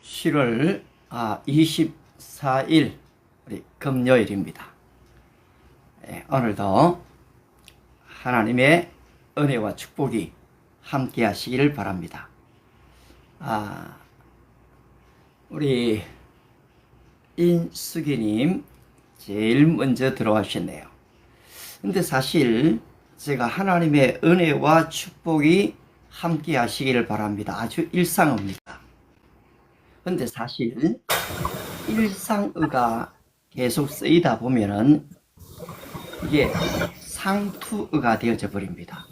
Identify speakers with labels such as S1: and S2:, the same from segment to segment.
S1: 7월 24일 우리 금요일입니다. 오늘도 하나님의 은혜와 축복이 함께 하시기를 바랍니다. 우리 인수기님 제일 먼저 들어와주셨네요. 근데 사실 제가 하나님의 은혜와 축복이 함께 하시기를 바랍니다. 아주 일상어입니다. 근데 사실 일상어가 계속 쓰이다 보면은 이게 상투어가 되어져 버립니다.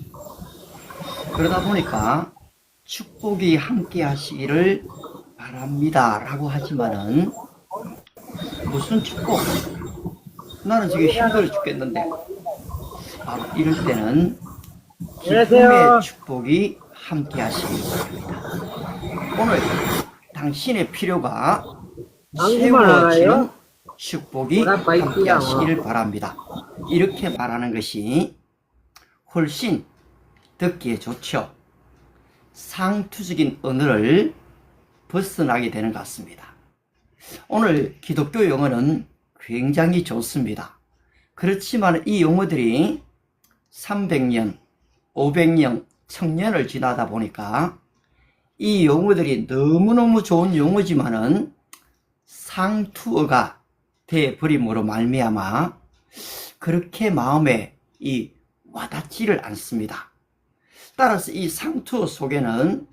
S1: 그러다 보니까 축복이 함께 하시기를 바랍니다 라고 하지만은 무슨 축복? 나는 지금 힘들어 죽겠는데. 바로 이럴 때는 기쁨의 축복이 함께 하시기 바랍니다. 오늘 당신의 필요가 채워지는 축복이 함께 하시기를 바랍니다. 이렇게 말하는 것이 훨씬 듣기에 좋죠. 상투적인 언어를 벗어나게 되는 것 같습니다. 오늘 기독교 용어는 굉장히 좋습니다. 그렇지만 이 용어들이 300년, 500년, 1000년을 지나다 보니까 이 용어들이 너무너무 좋은 용어지만은 상투어가 되어버림으로 말미암아 그렇게 마음에 와닿지를 않습니다. 따라서 이 상투어 속에는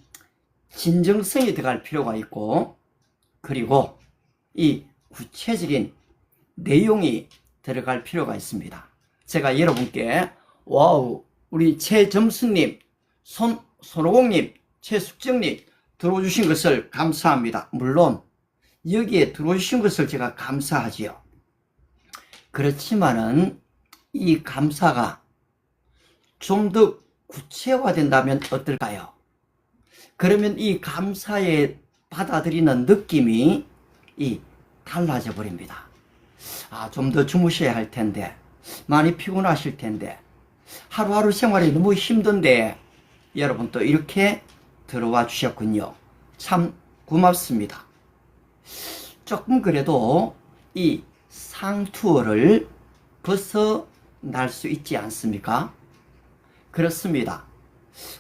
S1: 진정성이 들어갈 필요가 있고, 그리고 이 구체적인 내용이 들어갈 필요가 있습니다. 제가 여러분께 우리 최점수님, 손오공님, 최숙정님 들어주신 것을 감사합니다. 물론 여기에 들어주신 것을 제가 감사하지요. 그렇지만은 이 감사가 좀 더 구체화된다면 어떨까요? 그러면 이 감사에 받아들이는 느낌이 달라져 버립니다. 좀 더 주무셔야 할 텐데, 많이 피곤하실 텐데, 하루하루 생활이 너무 힘든데 여러분 또 이렇게 들어와 주셨군요. 참 고맙습니다. 조금 그래도 이 상투어를 벗어날 수 있지 않습니까? 그렇습니다.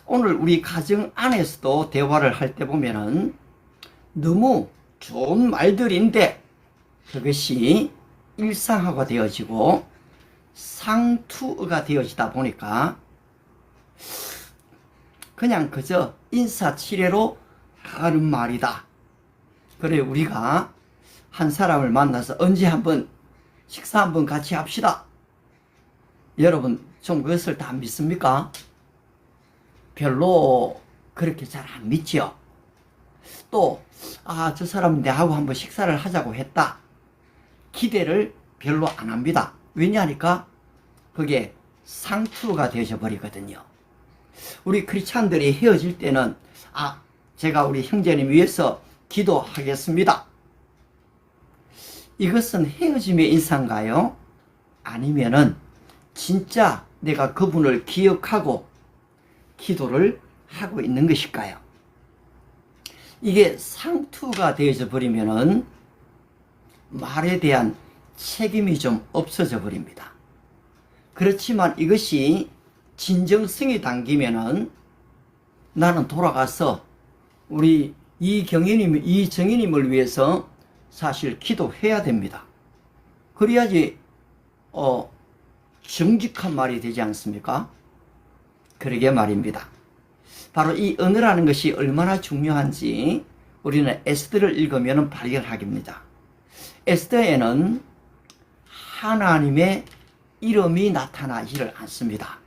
S1: 오늘 우리 가정 안에서도 대화를 할 때 보면은 너무 좋은 말들인데 그것이 일상화가 되어지고 상투어가 되어지다 보니까 그냥 그저 인사치레로 하는 말이다. 그래, 우리가 한 사람을 만나서 언제 한번 식사 한번 같이 합시다. 여러분 좀 그것을 다 믿습니까? 별로 그렇게 잘 안 믿죠. 또 저 사람 내하고 한번 식사를 하자고 했다. 기대를 별로 안 합니다. 왜냐하니까 그게 상투가 되어져 버리거든요. 우리 크리스찬들이 헤어질 때는 제가 우리 형제님 위해서 기도하겠습니다. 이것은 헤어짐의 인사인가요? 아니면은 진짜 내가 그분을 기억하고 기도를 하고 있는 것일까요? 이게 상투가 되어져 버리면은 말에 대한 책임이 좀 없어져 버립니다. 그렇지만 이것이 진정성이 담기면은 나는 돌아가서 우리 이정희님을 위해서 사실 기도해야 됩니다. 그래야지 정직한 말이 되지 않습니까? 그러게 말입니다. 바로 이 언어라는 것이 얼마나 중요한지 우리는 에스더를 읽으면 발견하겠습니다. 에스더에는 하나님의 이름이 나타나지를 않습니다.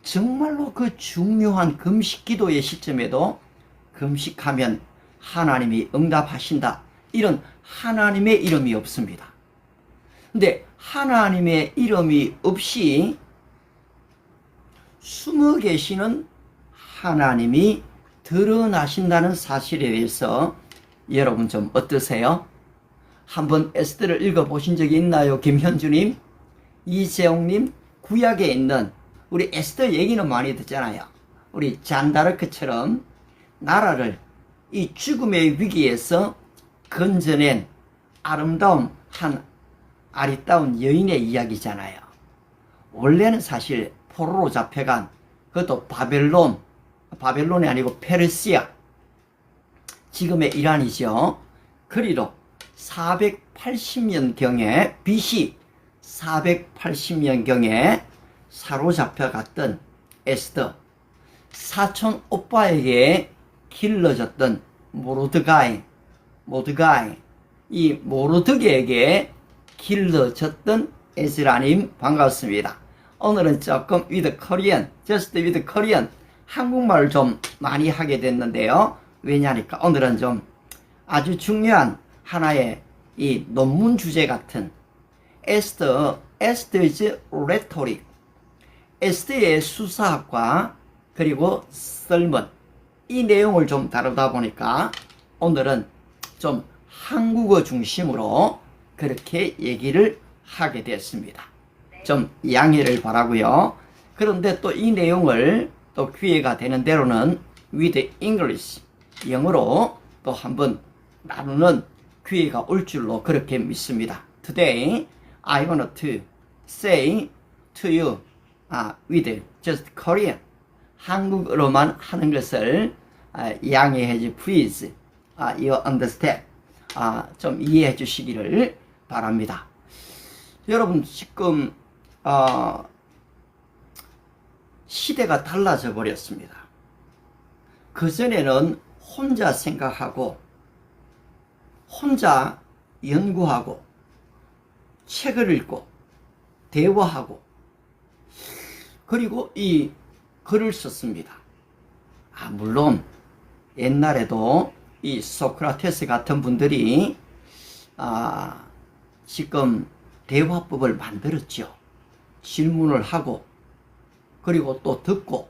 S1: 정말로 그 중요한 금식 기도의 시점에도 금식하면 하나님이 응답하신다, 이런 하나님의 이름이 없습니다. 근데 하나님의 이름이 없이 숨어 계시는 하나님이 드러나신다는 사실에 대해서 여러분 좀 어떠세요? 한번 에스더를 읽어보신 적이 있나요? 김현주님, 이재용님, 구약에 있는 우리 에스더 얘기는 많이 듣잖아요. 우리 잔다르크처럼 나라를 이 죽음의 위기에서 건져낸 아름다운 한 아리따운 여인의 이야기잖아요. 원래는 사실 포로로 잡혀간, 그것도 바벨론이 아니고 페르시아, 지금의 이란이죠. 그리로 480년경에 BC 480년경에 사로잡혀갔던 에스더, 사촌 오빠에게 길러졌던 모르드가이, 이 모르드게에게 길러졌던 에스라님 반갑습니다. 오늘은 조금 with Korean, just with Korean, 한국말을 좀 많이 하게 됐는데요. 왜냐하니까 오늘은 좀 아주 중요한 하나의 이 논문 주제 같은 에스더's rhetoric, 에스더의 수사학과 그리고 설문, 이 내용을 좀 다루다 보니까 오늘은 좀 한국어 중심으로 그렇게 얘기를 하게 됐습니다. 좀 양해를 바라고요. 그런데 또 이 내용을 또 기회가 되는 대로는 with English, 영어로 또 한번 나누는 기회가 올 줄로 그렇게 믿습니다. Today I want to say to you with just Korean, 한국어로만 하는 것을 양해해 주 please, you understand, 좀 이해해 주시기를 바랍니다. 여러분, 지금 시대가 달라져 버렸습니다. 그전에는 혼자 생각하고 혼자 연구하고 책을 읽고 대화하고 그리고 이 글을 썼습니다. 물론 옛날에도 이 소크라테스 같은 분들이 지금 대화법을 만들었죠. 질문을 하고 그리고 또 듣고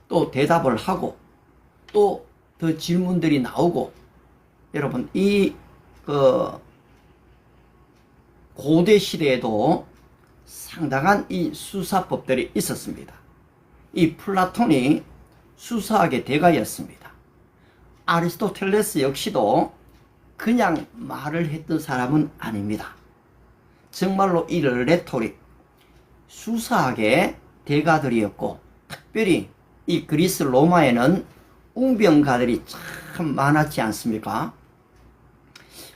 S1: 또 대답을 하고 또 더 질문들이 나오고, 여러분 이 고대 시대에도 상당한 이 수사법들이 있었습니다. 이 플라톤이 수사학의 대가였습니다. 아리스토텔레스 역시도 그냥 말을 했던 사람은 아닙니다. 정말로 이 레토릭, 수사학의 대가들이었고, 특별히 이 그리스 로마에는 웅병가들이 참 많았지 않습니까?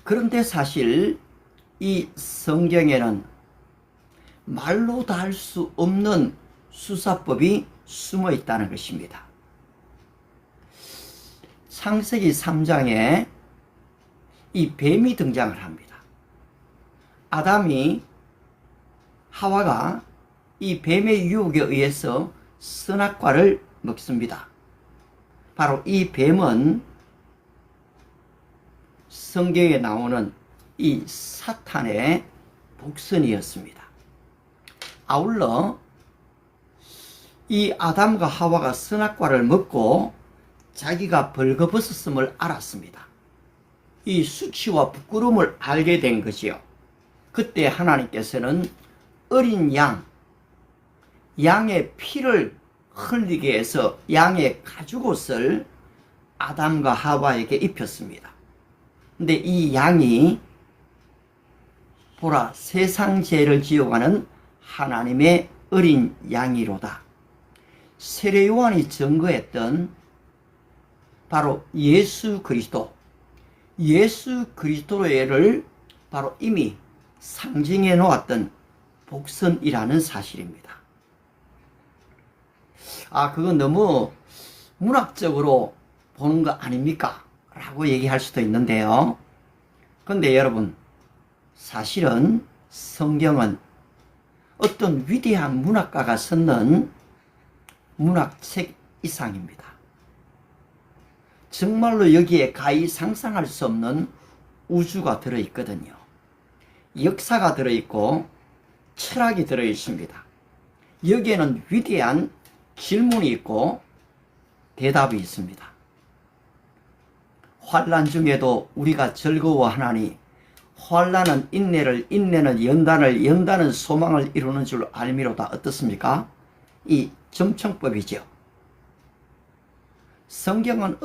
S1: 그런데 사실 이 성경에는 말로 다 할 수 없는 수사법이 숨어 있다는 것입니다. 창세기 3장에 이 뱀이 등장을 합니다. 아담이 하와가 이 뱀의 유혹에 의해서 선악과를 먹습니다. 바로 이 뱀은 성경에 나오는 이 사탄의 복선이었습니다. 아울러 이 아담과 하와가 선악과를 먹고 자기가 벌거벗었음을 알았습니다. 이 수치와 부끄러움을 알게 된 것이요. 그때 하나님께서는 어린 양의 피를 흘리게 해서 양의 가죽옷을 아담과 하와에게 입혔습니다. 근데 이 양이 보라, 세상 죄를 지어가는 하나님의 어린 양이로다. 세례 요한이 증거했던 바로 예수 그리스도를 바로 이미 상징해 놓았던 복선이라는 사실입니다. 그건 너무 문학적으로 보는 거 아닙니까? 라고 얘기할 수도 있는데요. 그런데 여러분, 사실은 성경은 어떤 위대한 문학가가 썼는 문학책 이상입니다. 정말로 여기에 가히 상상할 수 없는 우주가 들어있거든요. 역사가 들어있고 철학이 들어있습니다. 여기에는 위대한 질문이 있고 대답이 있습니다. 환난 중에도 우리가 즐거워하나니 환난은 인내를, 인내는 연단을, 연단은 소망을 이루는 줄 알미로다. 어떻습니까? 이 점청법이죠. 성경은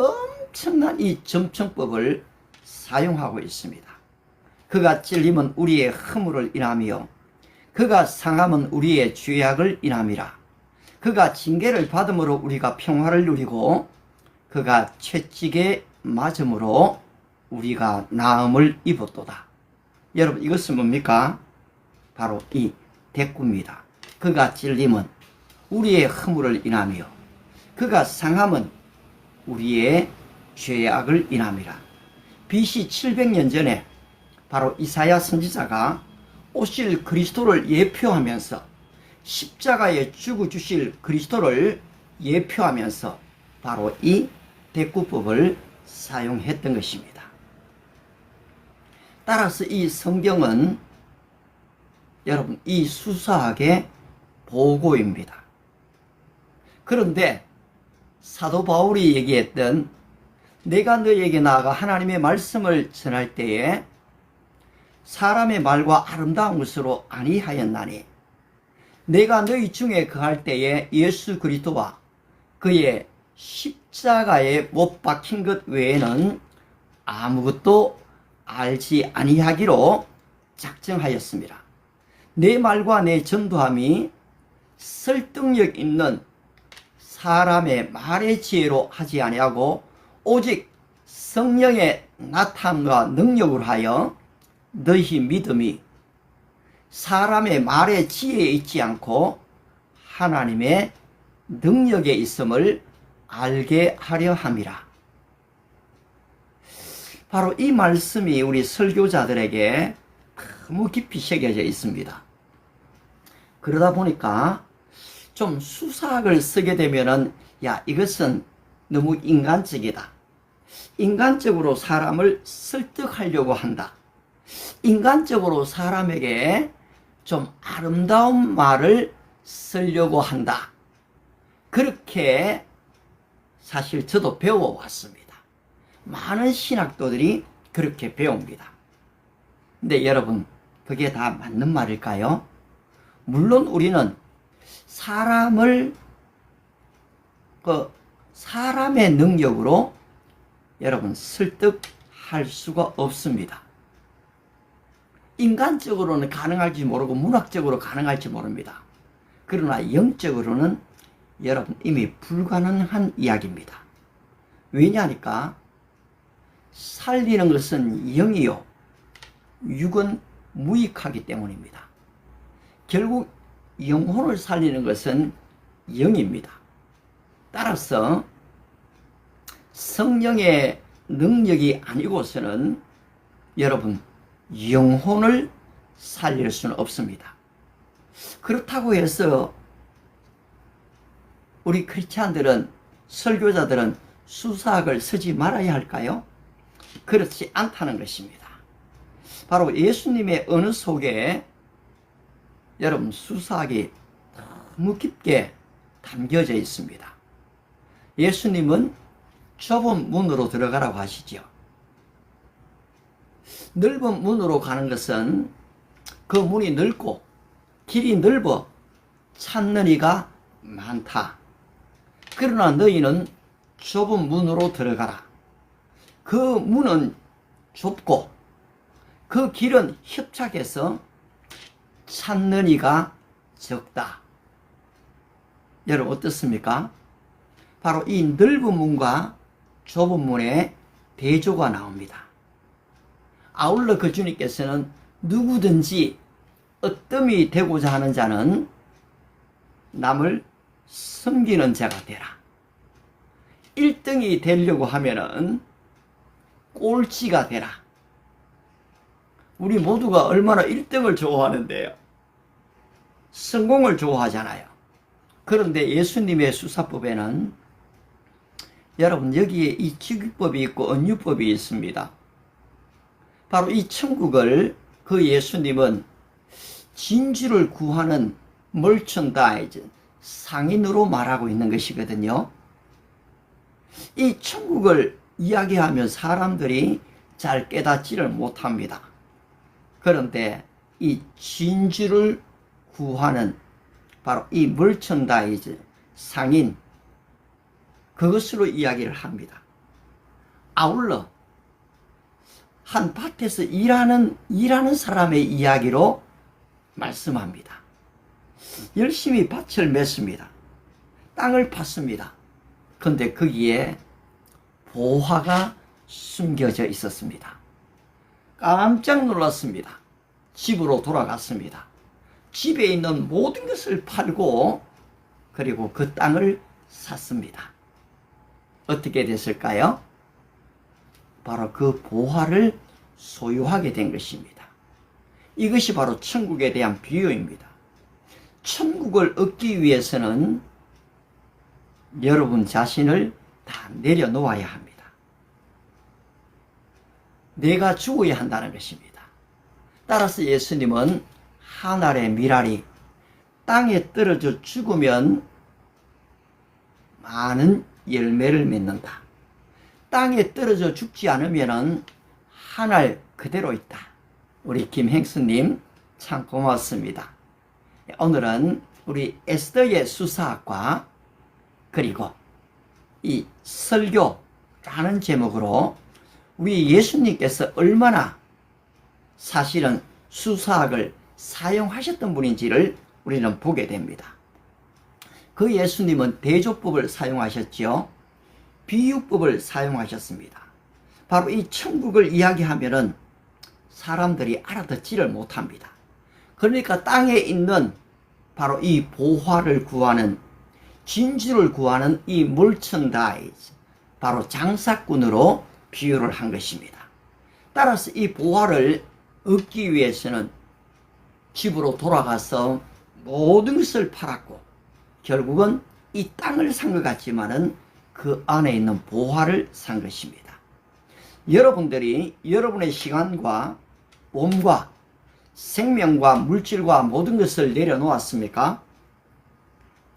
S1: 엄청난 이 점청법을 사용하고 있습니다. 그가 찔림은 우리의 허물을 인하며 그가 상함은 우리의 죄악을 인함이라. 그가 징계를 받음으로 우리가 평화를 누리고 그가 채찍에 맞음으로 우리가 나음을 입었도다. 여러분, 이것은 뭡니까? 바로 이 대꾸입니다. 그가 찔림은 우리의 허물을 인하며 그가 상함은 우리의 죄악을 인함이라. BC 700년 전에 바로 이사야 선지자가 오실 그리스도를 예표하면서 십자가에 죽어주실 그리스도를 예표하면서 바로 이 대꾸법을 사용했던 것입니다. 따라서 이 성경은 여러분 이 수사학의 보고입니다. 그런데 사도 바울이 얘기했던 내가 너에게 나아가 하나님의 말씀을 전할 때에 사람의 말과 아름다운 것으로 아니하였나니 내가 너희 중에 거할 때에 예수 그리스도와 그의 십자가에 못 박힌 것 외에는 아무것도 알지 아니하기로 작정하였습니다. 내 말과 내 전도함이 설득력 있는 사람의 말의 지혜로 하지 아니하고 오직 성령의 나타남과 능력으로 하여 너희 믿음이 사람의 말의 지혜에 있지 않고 하나님의 능력에 있음을 알게 하려 함이라. 바로 이 말씀이 우리 설교자들에게 너무 깊이 새겨져 있습니다. 그러다 보니까 좀 수사학을 쓰게 되면은 야, 이것은 너무 인간적이다. 인간적으로 사람을 설득하려고 한다. 인간적으로 사람에게 좀 아름다운 말을 쓰려고 한다. 그렇게 사실 저도 배워왔습니다. 많은 신학도들이 그렇게 배웁니다. 근데 여러분, 그게 다 맞는 말일까요? 물론 우리는 사람을 사람의 능력으로 여러분 설득할 수가 없습니다. 인간적으로는 가능할지 모르고 문학적으로 가능할지 모릅니다. 그러나 영적으로는 여러분 이미 불가능한 이야기입니다. 왜냐하니까 살리는 것은 영이요 육은 무익하기 때문입니다. 결국 영혼을 살리는 것은 영입니다. 따라서 성령의 능력이 아니고서는 여러분 영혼을 살릴 수는 없습니다. 그렇다고 해서 우리 크리스찬들은 설교자들은 수사학을 쓰지 말아야 할까요? 그렇지 않다는 것입니다. 바로 예수님의 언어 속에 여러분 수사학이 너무 깊게 담겨져 있습니다. 예수님은 좁은 문으로 들어가라고 하시죠. 넓은 문으로 가는 것은 그 문이 넓고 길이 넓어 찾는 이가 많다. 그러나 너희는 좁은 문으로 들어가라. 그 문은 좁고 그 길은 협착해서 찾는 이가 적다. 여러분 어떻습니까? 바로 이 넓은 문과 좁은 문에 대조가 나옵니다. 아울러 그 주님께서는 누구든지 어뜸이 되고자 하는 자는 남을 섬기는 자가 되라. 1등이 되려고 하면은 꼴찌가 되라. 우리 모두가 얼마나 1등을 좋아하는데요. 성공을 좋아하잖아요. 그런데 예수님의 수사법에는 여러분 여기에 이 직위법이 있고 언유법이 있습니다. 바로 이 천국을 그 예수님은 진주를 구하는 멀천다이즈 상인으로 말하고 있는 것이거든요. 이 천국을 이야기하면 사람들이 잘 깨닫지를 못합니다. 그런데 이 진주를 구하는 바로 이 멀천다이즈 상인 그것으로 이야기를 합니다. 아울러 한 밭에서 일하는 사람의 이야기로 말씀합니다. 열심히 밭을 맺습니다. 땅을 팠습니다. 그런데 거기에 보화가 숨겨져 있었습니다. 깜짝 놀랐습니다. 집으로 돌아갔습니다. 집에 있는 모든 것을 팔고 그리고 그 땅을 샀습니다. 어떻게 됐을까요? 바로 그 보화를 소유하게 된 것입니다. 이것이 바로 천국에 대한 비유입니다. 천국을 얻기 위해서는 여러분 자신을 다 내려놓아야 합니다. 내가 죽어야 한다는 것입니다. 따라서 예수님은 한 알의 밀알이 땅에 떨어져 죽으면 많은 열매를 맺는다. 땅에 떨어져 죽지 않으면 한 알 그대로 있다. 우리 김행수님 참 고맙습니다. 오늘은 우리 에스더의 수사학과 그리고 이 설교라는 제목으로 우리 예수님께서 얼마나 사실은 수사학을 사용하셨던 분인지를 우리는 보게 됩니다. 그 예수님은 대조법을 사용하셨지요. 비유법을 사용하셨습니다. 바로 이 천국을 이야기하면은 사람들이 알아듣지를 못합니다. 그러니까 땅에 있는 바로 이 보화를 구하는, 진주를 구하는 이 멀천다이즈, 바로 장사꾼으로 비유를 한 것입니다. 따라서 이 보화를 얻기 위해서는 집으로 돌아가서 모든 것을 팔았고 결국은 이 땅을 산 것 같지만은 그 안에 있는 보화를 산 것입니다. 여러분들이 여러분의 시간과 몸과 생명과 물질과 모든 것을 내려놓았습니까?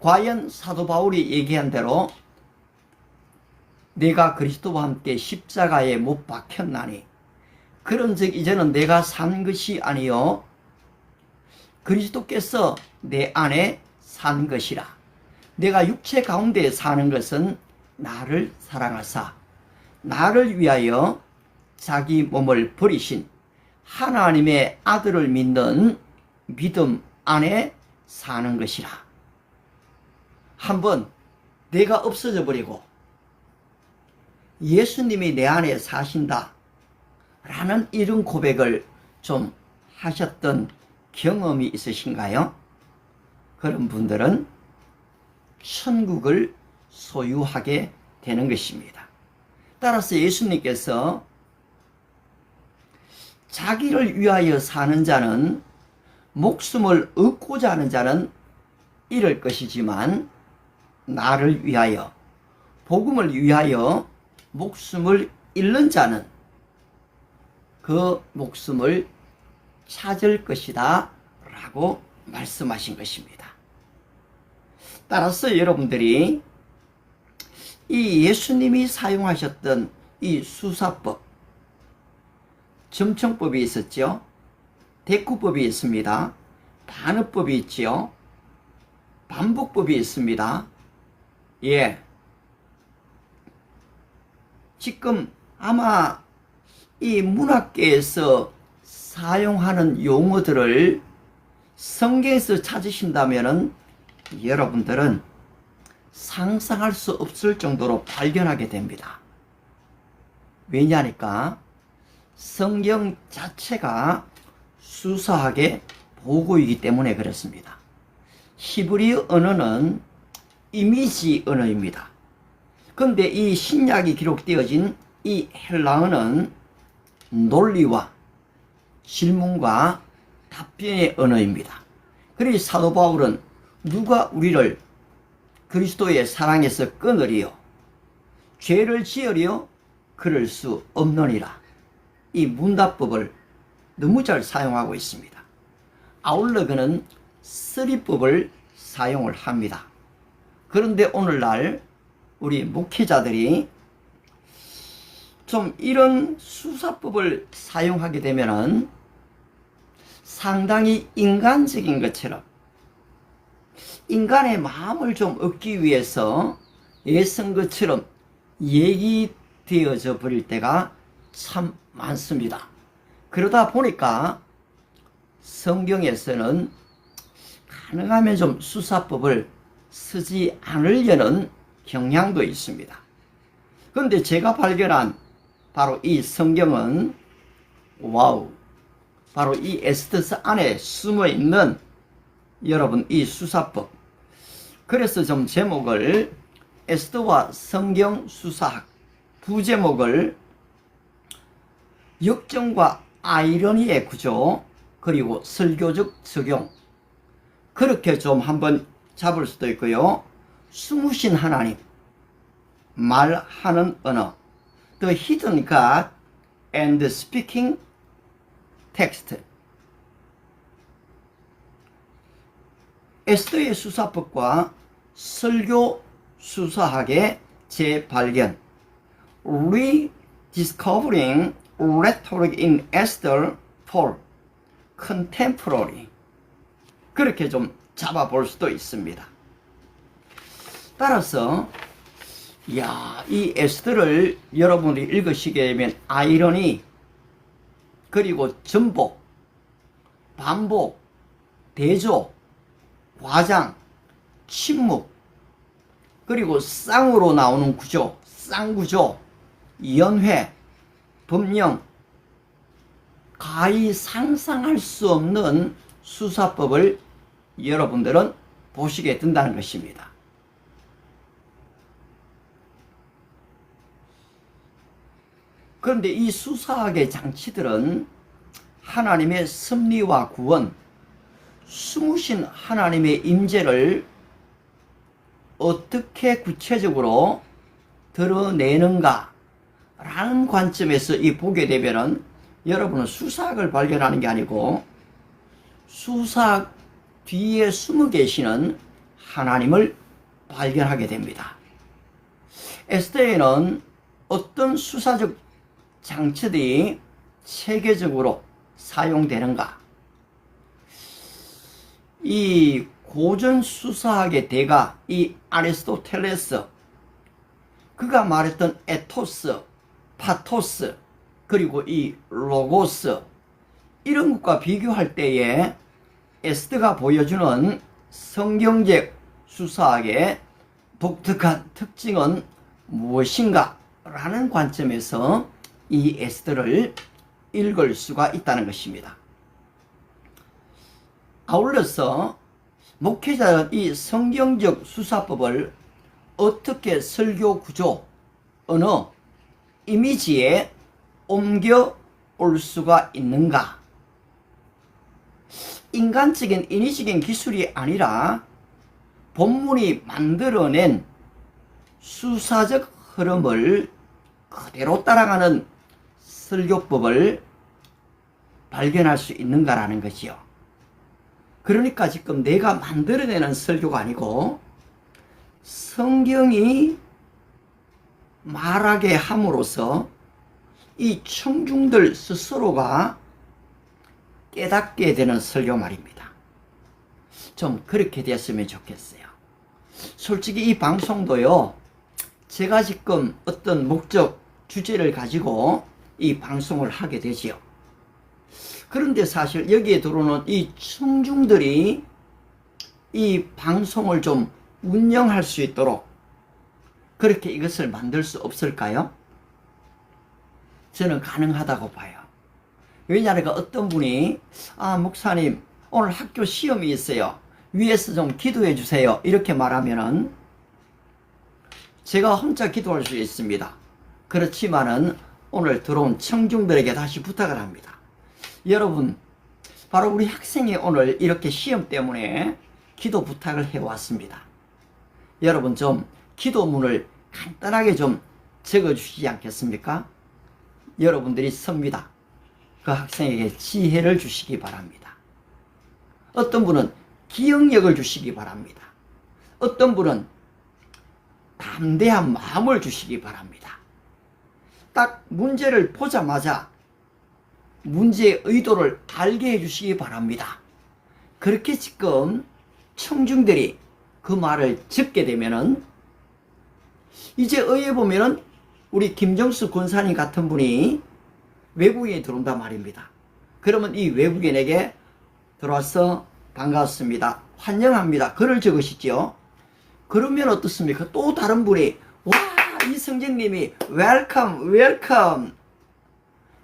S1: 과연 사도 바울이 얘기한 대로 내가 그리스도와 함께 십자가에 못 박혔나니 그런즉 이제는 내가 산 것이 아니요 그리스도께서 내 안에 산 것이라. 내가 육체 가운데 사는 것은 나를 사랑하사 나를 위하여 자기 몸을 버리신 하나님의 아들을 믿는 믿음 안에 사는 것이라. 한번 내가 없어져 버리고 예수님이 내 안에 사신다 라는 이런 고백을 좀 하셨던 경험이 있으신가요? 그런 분들은 천국을 소유하게 되는 것입니다. 따라서 예수님께서 자기를 위하여 사는 자는 목숨을 얻고자 하는 자는 잃을 것이지만 나를 위하여 복음을 위하여 목숨을 잃는 자는 그 목숨을 찾을 것이다 라고 말씀하신 것입니다. 따라서 여러분들이 이 예수님이 사용하셨던 이 수사법, 점청법이 있었죠. 대꾸법이 있습니다. 반어법이 있지요. 반복법이 있습니다. 예. 지금 아마 이 문학계에서 사용하는 용어들을 성경에서 찾으신다면 여러분들은 상상할 수 없을 정도로 발견하게 됩니다. 왜냐하니까 성경 자체가 수사하게 보고이기 때문에 그렇습니다. 히브리어 언어는 이미지 언어입니다. 그런데 이 신약이 기록되어진 이 헬라어는 논리와 질문과 답변의 언어입니다. 그래서 사도 바울은 누가 우리를 그리스도의 사랑에서 끊으리요 죄를 지으리요 그럴 수 없느니라. 이 문답법을 너무 잘 사용하고 있습니다. 아울러 그는 쓰리법을 사용을 합니다. 그런데 오늘날 우리 목회자들이 좀 이런 수사법을 사용하게 되면은 상당히 인간적인 것처럼 인간의 마음을 좀 얻기 위해서 애쓴 것처럼 얘기 되어져 버릴 때가 참 많습니다. 그러다 보니까 성경에서는 가능하면 좀 수사법을 쓰지 않으려는 경향도 있습니다. 그런데 제가 발견한 바로 이 성경은 와우, 바로 이 에스더서 안에 숨어 있는 여러분 이 수사법. 그래서 좀 제목을 에스더와 성경 수사학, 부제목을 역정과 아이러니의 구조 그리고 설교적 적용, 그렇게 좀 한번 잡을 수도 있고요. 숨으신 하나님, 말하는 언어, The Hidden God and the Speaking Text. 에스더의 수사법과 설교 수사학의 재발견, Rediscovering Rhetoric in Esther for Contemporary, 그렇게 좀 잡아볼 수도 있습니다. 따라서 이 에스더를 여러분이 읽으시게 되면 아이러니, 그리고 전복, 반복, 대조, 과장, 침묵, 그리고 쌍으로 나오는 구조, 쌍구조, 연회, 법령, 가히 상상할 수 없는 수사법을 여러분들은 보시게 된다는 것입니다. 그런데 이 수사학의 장치들은 하나님의 섭리와 구원, 숨으신 하나님의 임재를 어떻게 구체적으로 드러내는가 라는 관점에서 보게 되면은 여러분은 수사학을 발견하는 게 아니고 수사학 뒤에 숨어 계시는 하나님을 발견하게 됩니다. 에스더에는 어떤 수사적 장치들이 체계적으로 사용되는가? 이 고전 수사학의 대가 이 아리스토텔레스, 그가 말했던 에토스, 파토스, 그리고 이 로고스, 이런 것과 비교할 때에 에스더가 보여주는 성경적 수사학의 독특한 특징은 무엇인가 라는 관점에서 이 에스더를 읽을 수가 있다는 것입니다. 아울러서 목회자는 이 성경적 수사법을 어떻게 설교 구조, 언어, 이미지에 옮겨 올 수가 있는가? 인간적인 인위적인 기술이 아니라 본문이 만들어낸 수사적 흐름을 그대로 따라가는 설교법을 발견할 수 있는가라는 것이요. 그러니까 지금 내가 만들어내는 설교가 아니고 성경이 말하게 함으로써 이 청중들 스스로가 깨닫게 되는 설교 말입니다. 좀 그렇게 됐으면 좋겠어요. 솔직히 이 방송도요, 제가 지금 어떤 목적, 주제를 가지고 이 방송을 하게 되지요. 그런데 사실 여기에 들어오는 이 청중들이 이 방송을 좀 운영할 수 있도록 그렇게 이것을 만들 수 없을까요? 저는 가능하다고 봐요. 왜냐하면 어떤 분이 목사님 오늘 학교 시험이 있어요. 위에서 좀 기도해 주세요. 이렇게 말하면은 제가 혼자 기도할 수 있습니다. 그렇지만은 오늘 들어온 청중들에게 다시 부탁을 합니다. 여러분, 바로 우리 학생이 오늘 이렇게 시험 때문에 기도 부탁을 해왔습니다. 여러분 좀 기도문을 간단하게 좀 적어주시지 않겠습니까? 여러분들이 섭니다. 그 학생에게 지혜를 주시기 바랍니다. 어떤 분은 기억력을 주시기 바랍니다. 어떤 분은 담대한 마음을 주시기 바랍니다. 딱 문제를 보자마자 문제의 의도를 알게 해주시기 바랍니다. 그렇게 지금 청중들이 그 말을 듣게 되면은 이제 의에 보면은 우리 김정수 권사님 같은 분이 외국인이 들어온단 말입니다. 그러면 이 외국인에게 들어와서 반갑습니다, 환영합니다, 글을 적으시죠. 그러면 어떻습니까? 또 다른 분이 와, 이 성령님이 웰컴 웰컴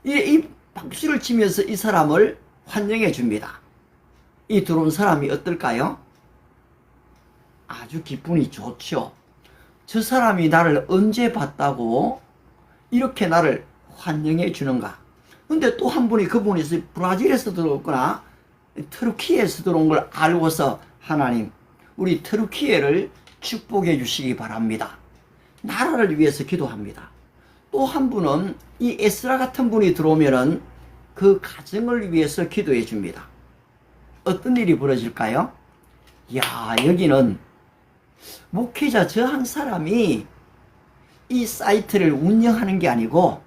S1: 이 박수를 치면서 이 사람을 환영해 줍니다. 이 들어온 사람이 어떨까요? 아주 기분이 좋죠. 저 사람이 나를 언제 봤다고 이렇게 나를 환영해 주는가. 근데 또 한 분이, 그분이 브라질에서 들어왔거나 터키에서 들어온 걸 알고서 하나님, 우리 터키에를 축복해 주시기 바랍니다, 나라를 위해서 기도합니다. 또 한 분은 이 에스라 같은 분이 들어오면은 그 가정을 위해서 기도해 줍니다. 어떤 일이 벌어질까요? 야, 여기는 목회자 저 한 사람이 이 사이트를 운영하는 게 아니고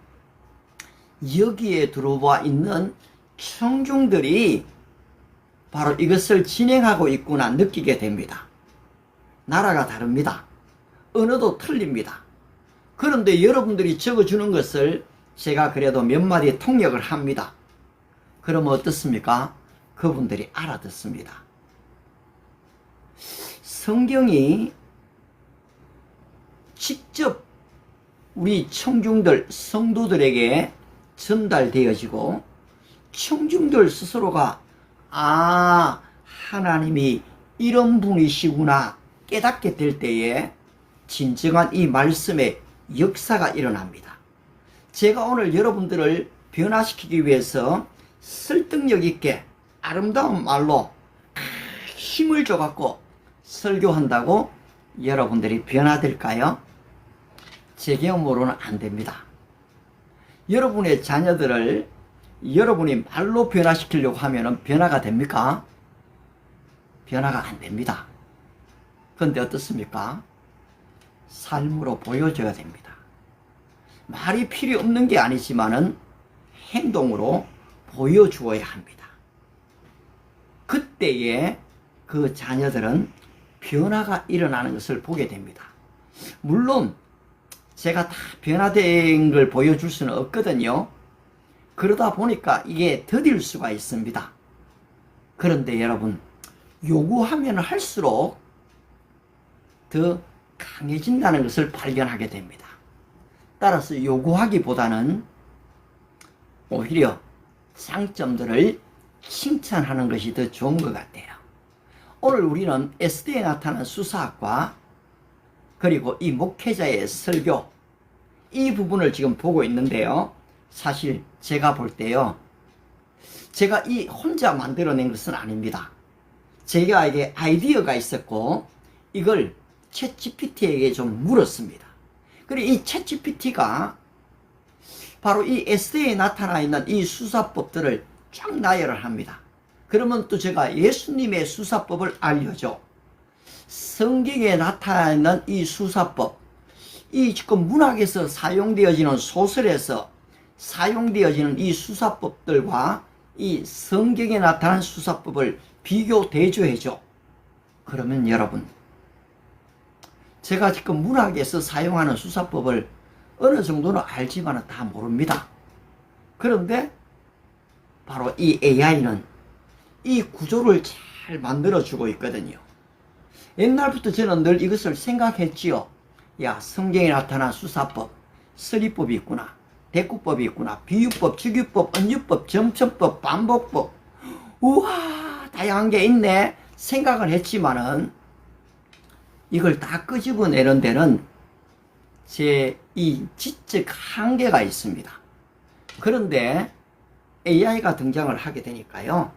S1: 여기에 들어와 있는 청중들이 바로 이것을 진행하고 있구나 느끼게 됩니다. 나라가 다릅니다. 언어도 틀립니다. 그런데 여러분들이 적어주는 것을 제가 그래도 몇 마디 통역을 합니다. 그러면 어떻습니까? 그분들이 알아듣습니다. 성경이 직접 우리 청중들, 성도들에게 전달되어지고 청중들 스스로가 아, 하나님이 이런 분이시구나 깨닫게 될 때에 진정한 이 말씀의 역사가 일어납니다. 제가 오늘 여러분들을 변화시키기 위해서 설득력 있게 아름다운 말로 힘을 줘갖고 설교한다고 여러분들이 변화될까요? 제 경험으로는 안 됩니다. 여러분의 자녀들을 여러분이 말로 변화시키려고 하면 변화가 됩니까? 변화가 안 됩니다. 그런데 어떻습니까? 삶으로 보여줘야 됩니다. 말이 필요 없는 게 아니지만은 행동으로 보여주어야 합니다. 그때에 그 자녀들은 변화가 일어나는 것을 보게 됩니다. 물론 제가 다 변화된 걸 보여줄 수는 없거든요. 그러다 보니까 이게 더딜 수가 있습니다. 그런데 여러분, 요구하면 할수록 더 강해진다는 것을 발견하게 됩니다. 따라서 요구하기보다는 오히려 장점들을 칭찬하는 것이 더 좋은 것 같아요. 오늘 우리는 에스더에 나타난 수사학과 그리고 이 목회자의 설교, 이 부분을 지금 보고 있는데요. 사실 제가 볼 때요, 제가 이 혼자 만들어낸 것은 아닙니다. 제가 이게 아이디어가 있었고 이걸 챗GPT에게 좀 물었습니다. 그리고 이 챗GPT가 바로 이 에스더에 나타나 있는 이 수사법들을 쫙 나열을 합니다. 그러면 또 제가 예수님의 수사법을 알려줘. 성경에 나타나 있는 이 수사법, 이 지금 문학에서 사용되어지는 소설에서 사용되어지는 이 수사법들과 이 성경에 나타난 수사법을 비교 대조해줘. 그러면 여러분, 제가 지금 문학에서 사용하는 수사법을 어느 정도는 알지만 다 모릅니다. 그런데 바로 이 AI는 이 구조를 잘 만들어주고 있거든요. 옛날부터 저는 늘 이것을 생각했지요. 야, 성경에 나타난 수사법, 서리법이 있구나, 대꾸법이 있구나, 비유법, 주규법, 언유법, 점천법, 반복법, 우와, 다양한 게 있네 생각을 했지만은 이걸 다 끄집어내는 데는 제 이 지적 한계가 있습니다. 그런데 AI가 등장을 하게 되니까요,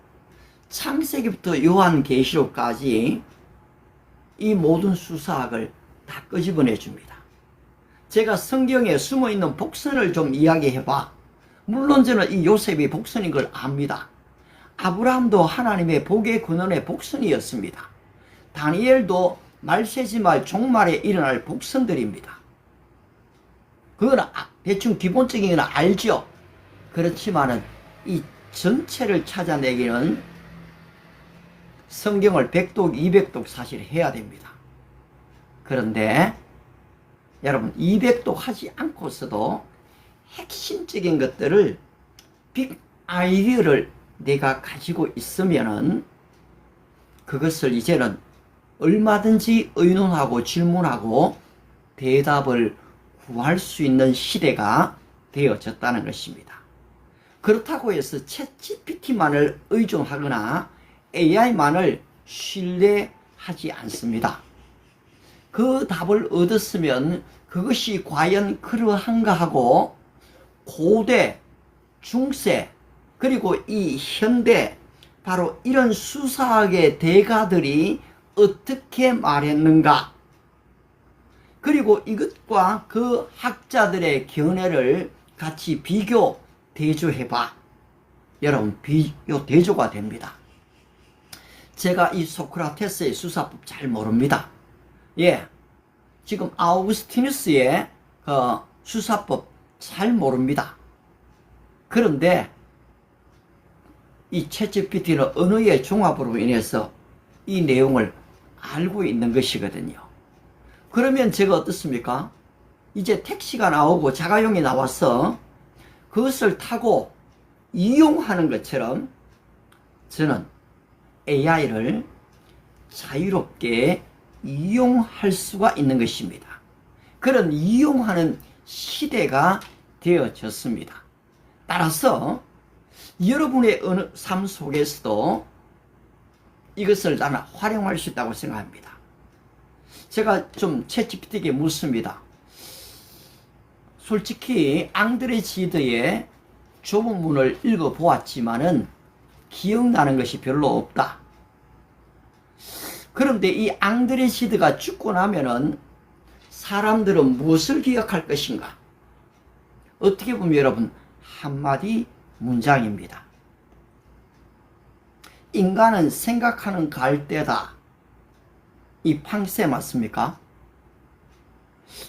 S1: 창세기부터 요한계시록까지 이 모든 수사학을 다 끄집어내 줍니다. 제가 성경에 숨어있는 복선을 좀 이야기해봐. 물론 저는 이 요셉이 복선인 걸 압니다. 아브라함도 하나님의 복의 근원의 복선이었습니다. 다니엘도 말세지말 종말에 일어날 복선들입니다. 그건 대충 기본적인 건 알죠. 그렇지만은 이 전체를 찾아내기는 성경을 100독, 200독 사실 해야 됩니다. 그런데 여러분 200도 하지 않고서도 핵심적인 것들을 빅 아이디어를 내가 가지고 있으면은 그것을 이제는 얼마든지 의논하고 질문하고 대답을 구할 수 있는 시대가 되어졌다는 것입니다. 그렇다고 해서 챗GPT만을 의존하거나 AI만을 신뢰하지 않습니다. 그 답을 얻었으면 그것이 과연 그러한가 하고 고대, 중세, 그리고 이 현대, 바로 이런 수사학의 대가들이 어떻게 말했는가, 그리고 이것과 그 학자들의 견해를 같이 비교, 대조해봐. 여러분, 비교, 대조가 됩니다. 제가 이 소크라테스의 수사법 잘 모릅니다. 예, 지금 아우구스티누스의 수사법 잘 모릅니다. 그런데 이 챗GPT는 언어의 종합으로 인해서 이 내용을 알고 있는 것이거든요. 그러면 제가 어떻습니까? 이제 택시가 나오고 자가용이 나와서 그것을 타고 이용하는 것처럼 저는 AI를 자유롭게 이용할 수가 있는 것입니다. 그런 이용하는 시대가 되어졌습니다. 따라서 여러분의 어느 삶 속에서도 이것을 나는 활용할 수 있다고 생각합니다. 제가 좀 챗GPT에게 묻습니다. 솔직히 앙드레 지드의 조문문을 읽어보았지만은 기억나는 것이 별로 없다. 그런데 이 앙드레 지드가 죽고 나면은 사람들은 무엇을 기억할 것인가? 어떻게 보면 여러분 한마디 문장입니다. 인간은 생각하는 갈대다. 이 팡세 맞습니까?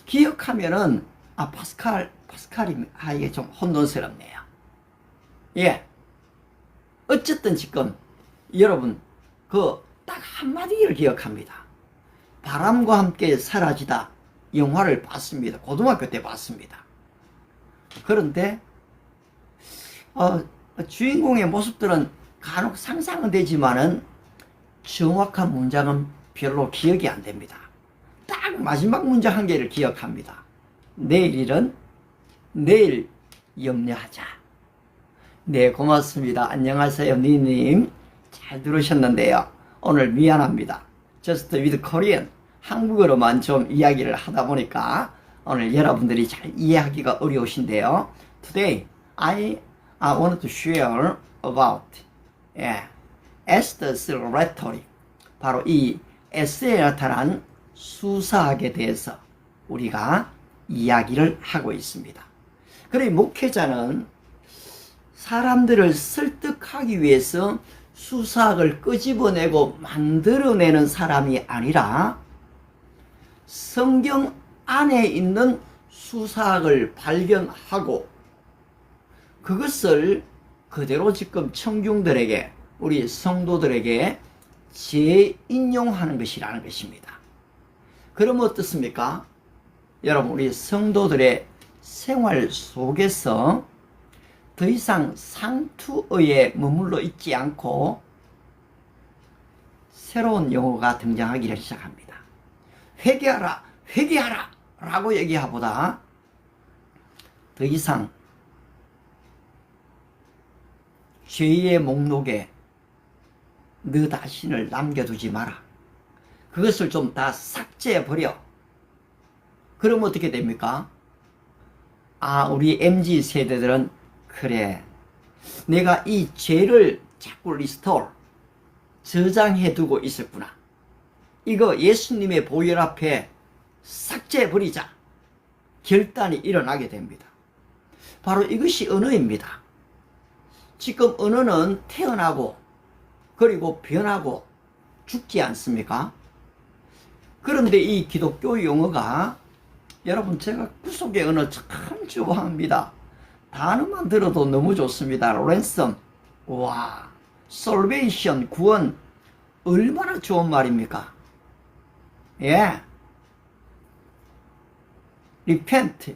S1: 기억하면은 파스칼이 이게 좀 혼돈스럽네요. 예. 어쨌든 지금 여러분 딱 한마디를 기억합니다. 바람과 함께 사라지다. 영화를 봤습니다. 고등학교 때 봤습니다. 그런데 주인공의 모습들은 간혹 상상은 되지만은 정확한 문장은 별로 기억이 안 됩니다. 딱 마지막 문장 한 개를 기억합니다. 내일 일은 내일 염려하자. 네, 고맙습니다. 안녕하세요, 니님. 잘 들으셨는데요. 오늘 미안합니다. Just with Korean. 한국어로만 좀 이야기를 하다 보니까 오늘 여러분들이 잘 이해하기가 어려우신데요. Today, I want to share about Esther's rhetoric. 바로 이 에스더에 나타난 수사학에 대해서 우리가 이야기를 하고 있습니다. 그러니 목회자는 사람들을 설득하기 위해서 수사학을 끄집어내고 만들어내는 사람이 아니라 성경 안에 있는 수사학을 발견하고 그것을 그대로 지금 청중들에게, 우리 성도들에게 재인용하는 것이라는 것입니다. 그럼 어떻습니까? 여러분, 우리 성도들의 생활 속에서 더 이상 상투어에 머물러 있지 않고 새로운 용어가 등장하기 시작합니다. 회개하라, 회개하라 라고 얘기하보다 더 이상 죄의 목록에 너 자신을 남겨두지 마라. 그것을 좀 다 삭제해버려. 그럼 어떻게 됩니까? 우리 MZ 세대들은 그래, 내가 이 죄를 자꾸 리스토어, 저장해두고 있었구나. 이거 예수님의 보혈 앞에 삭제해버리자. 결단이 일어나게 됩니다. 바로 이것이 언어입니다. 지금 언어는 태어나고 그리고 변하고 죽지 않습니까? 그런데 이 기독교 용어가, 여러분, 제가 구속의 언어 참 좋아합니다. 단어만 들어도 너무 좋습니다. 랜섬, 와, 솔베이션, 구원, 얼마나 좋은 말입니까? 예. repent.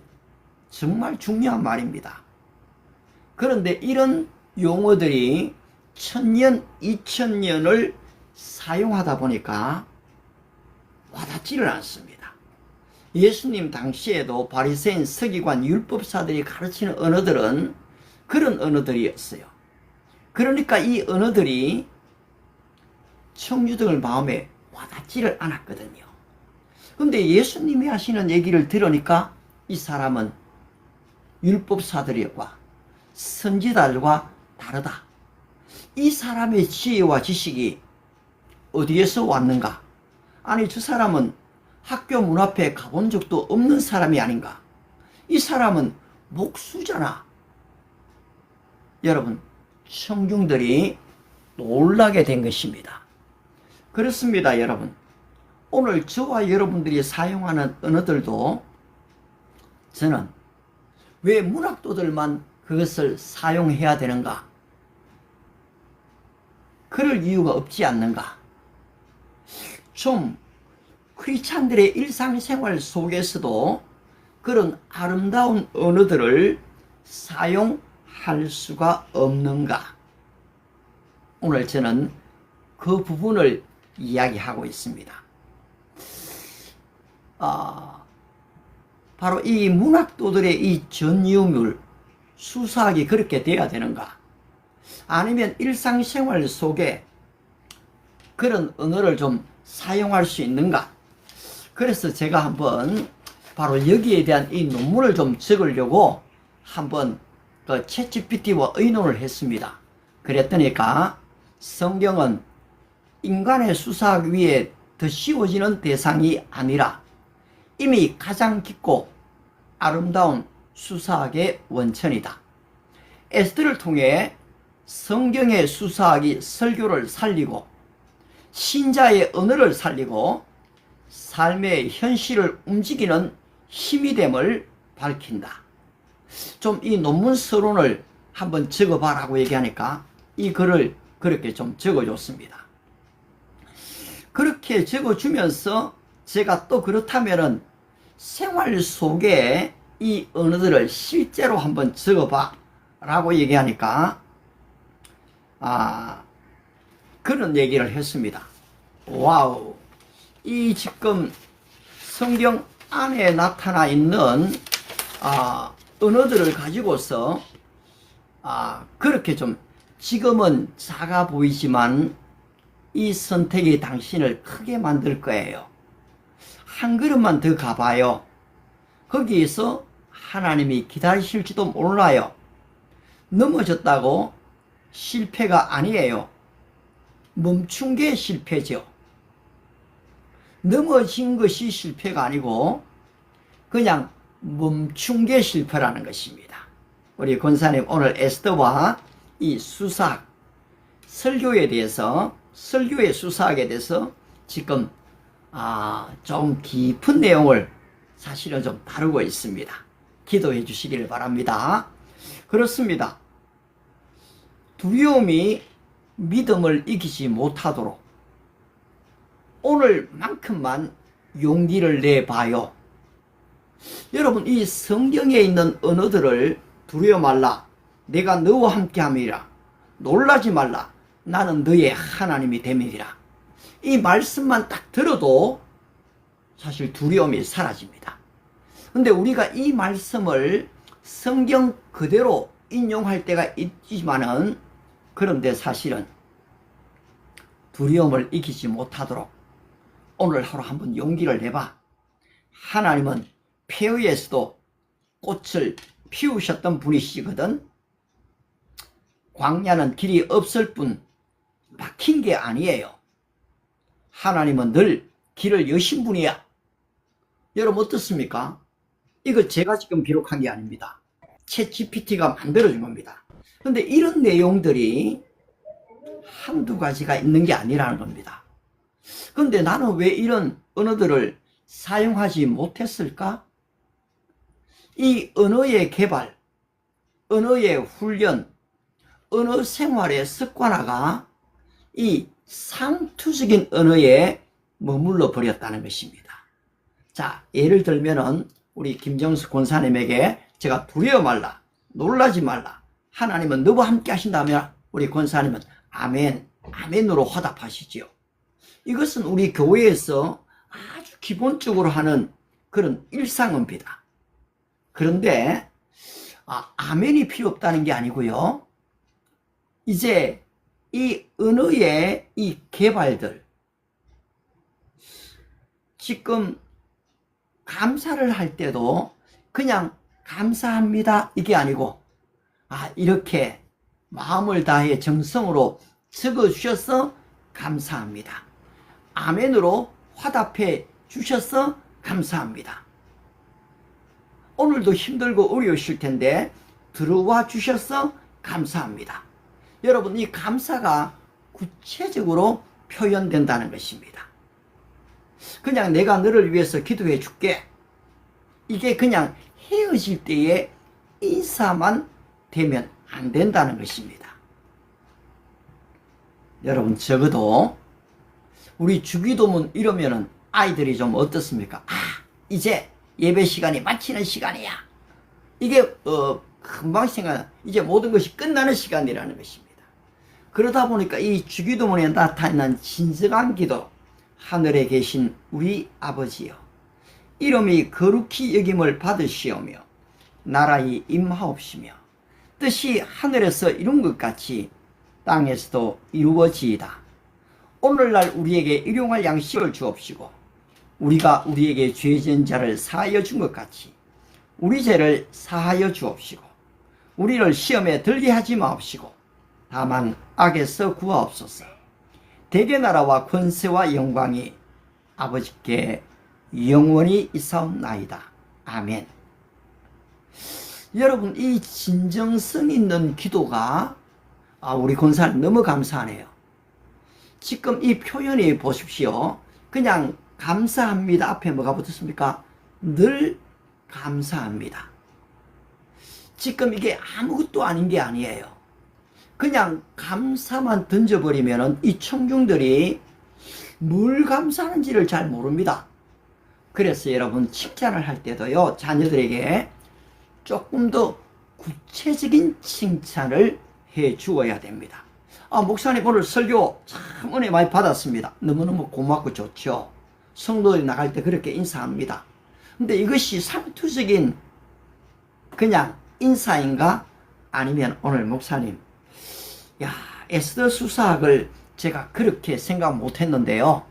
S1: 정말 중요한 말입니다. 그런데 이런 용어들이 1000년, 2000년을 사용하다 보니까 와닿지를 않습니다. 예수님 당시에도 바리새인, 서기관, 율법사들이 가르치는 언어들은 그런 언어들이었어요. 그러니까 이 언어들이 청중들 마음에 와닿지를 않았거든요. 근데 예수님이 하시는 얘기를 들으니까 이 사람은 율법사들과 선지자들과 다르다. 이 사람의 지혜와 지식이 어디에서 왔는가? 아니, 저 사람은 학교 문 앞에 가본 적도 없는 사람이 아닌가? 이 사람은 목수잖아. 여러분, 청중들이 놀라게 된 것입니다. 그렇습니다, 여러분. 오늘 저와 여러분들이 사용하는 언어들도 저는 왜 문학도들만 그것을 사용해야 되는가? 그럴 이유가 없지 않는가? 좀 크리스찬들의 일상생활 속에서도 그런 아름다운 언어들을 사용할 수가 없는가? 오늘 저는 그 부분을 이야기하고 있습니다. 바로 이 문학도들의 이 전유물, 수사학이 그렇게 돼야 되는가? 아니면 일상생활 속에 그런 언어를 좀 사용할 수 있는가? 그래서 제가 한번 바로 여기에 대한 이 논문을 좀 적으려고 한번 그 챗GPT와 의논을 했습니다. 그랬더니까 성경은 인간의 수사학 위에 더 씌워지는 대상이 아니라 이미 가장 깊고 아름다운 수사학의 원천이다. 에스더를 통해 성경의 수사학이 설교를 살리고 신자의 언어를 살리고 삶의 현실을 움직이는 힘이 됨을 밝힌다. 좀 이 논문 서론을 한번 적어봐라고 얘기하니까 이 글을 그렇게 좀 적어줬습니다. 그렇게 적어주면서 제가 또 그렇다면은 생활 속에 이 언어들을 실제로 한번 적어봐 라고 얘기하니까 그런 얘기를 했습니다. 와우, 이 지금 성경 안에 나타나 있는 언어들을 가지고서 그렇게 좀 지금은 작아 보이지만 이 선택이 당신을 크게 만들 거예요. 한 걸음만 더 가봐요. 거기에서 하나님이 기다리실지도 몰라요. 넘어졌다고 실패가 아니에요. 멈춘 게 실패죠. 넘어진 것이 실패가 아니고 그냥 멈춘 게 실패라는 것입니다. 우리 권사님 오늘 에스더와 이 수사학, 설교에 대해서, 설교의 수사학에 대해서 지금 좀 깊은 내용을 사실은 좀 다루고 있습니다. 기도해 주시기를 바랍니다. 그렇습니다. 두려움이 믿음을 이기지 못하도록 오늘만큼만 용기를 내봐요. 여러분, 이 성경에 있는 언어들을 두려워 말라. 내가 너와 함께함이라. 놀라지 말라. 나는 너의 하나님이 됨이니라. 이 말씀만 딱 들어도 사실 두려움이 사라집니다. 근데 우리가 이 말씀을 성경 그대로 인용할 때가 있지만은 그런데 사실은 두려움을 이기지 못하도록 오늘 하루 한번 용기를 내봐. 하나님은 폐허에서도 꽃을 피우셨던 분이시거든. 광야는 길이 없을 뿐 막힌 게 아니에요. 하나님은 늘 길을 여신 분이야. 여러분 어떻습니까? 이거 제가 지금 기록한 게 아닙니다. 챗GPT가 만들어준 겁니다. 근데 이런 내용들이 한두 가지가 있는 게 아니라는 겁니다. 근데 나는 왜 이런 언어들을 사용하지 못했을까? 이 언어의 개발, 언어의 훈련, 언어 생활의 습관화가 이 상투적인 언어에 머물러 버렸다는 것입니다. 자, 예를 들면은 우리 김정수 권사님에게 제가 두려워 말라, 놀라지 말라, 하나님은 너와 함께 하신다면 우리 권사님은 아멘, 아멘으로 화답하시지요. 이것은 우리 교회에서 아주 기본적으로 하는 그런 일상어입니다. 그런데 아멘이 필요 없다는 게 아니고요. 이제 이 언어의 이 개발들, 지금 감사를 할 때도 그냥 감사합니다 이게 아니고 이렇게 마음을 다해 정성으로 적어주셔서 감사합니다, 아멘으로 화답해 주셔서 감사합니다. 오늘도 힘들고 어려우실 텐데 들어와 주셔서 감사합니다. 여러분, 이 감사가 구체적으로 표현된다는 것입니다. 그냥 내가 너를 위해서 기도해 줄게, 이게 그냥 헤어질 때의 인사만 되면 안 된다는 것입니다. 여러분, 적어도 우리 주기도문 이러면은 아이들이 좀 어떻습니까? 이제 예배 시간이 마치는 시간이야, 이게 금방 이제 모든 것이 끝나는 시간이라는 것입니다. 그러다 보니까 이 주기도문에 나타나는 진정한 기도, 하늘에 계신 우리 아버지여, 이름이 거룩히 여김을 받으시오며 나라의 임하옵시며 뜻이 하늘에서 이룬 것 같이 땅에서도 이루어지이다. 오늘날 우리에게 일용할 양식을 주옵시고 우리가 우리에게 죄진 자를 사하여 준 것 같이 우리 죄를 사하여 주옵시고 우리를 시험에 들게 하지 마옵시고 다만 악에서 구하옵소서. 대개 나라와 권세와 영광이 아버지께 영원히 있사옵나이다. 아멘. 여러분, 이 진정성 있는 기도가 우리 권사님 너무 감사하네요. 지금 이 표현이 보십시오. 그냥 감사합니다 앞에 뭐가 붙었습니까? 늘 감사합니다. 지금 이게 아무것도 아닌 게 아니에요. 그냥 감사만 던져버리면 이 청중들이 뭘 감사하는지를 잘 모릅니다. 그래서 여러분, 칭찬을 할 때도요, 자녀들에게 조금 더 구체적인 칭찬을 해 주어야 됩니다. 목사님 오늘 설교 참 은혜 많이 받았습니다. 너무너무 고맙고 좋죠. 성도들이 나갈 때 그렇게 인사합니다. 근데 이것이 상투적인 그냥 인사인가? 아니면 오늘 목사님, 에스더 수사학을 제가 그렇게 생각 못했는데요,